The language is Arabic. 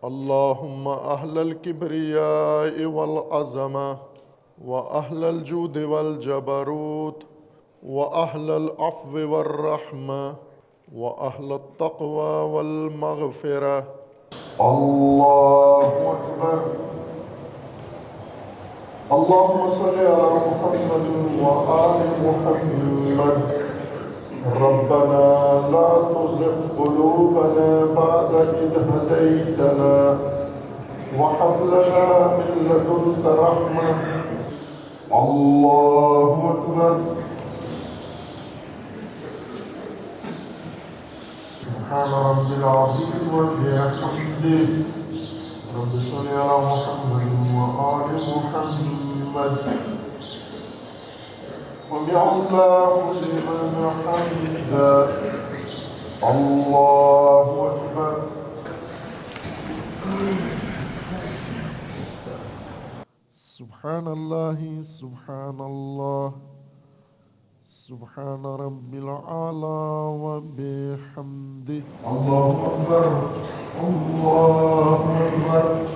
اللهم أهل الكبرياء والعظمة وأهل الجود والجبروت وأهل العفو والرحمة وأهل التقوى والمغفرة. الله أكبر. اللهم صل على محمد وآل محمد. ربنا لا تزغ قلوبنا بعد إذ هديتنا وهب لنا من لدنك رحمة. الله أكبر. سبحان رب العظيم وبحمده. رب صل على محمد وآل محمد. سمع الله لمن حمده. الله أكبر. سبحان الله سبحان الله سبحان رب العالى وبحمده. الله أكبر. الله أكبر.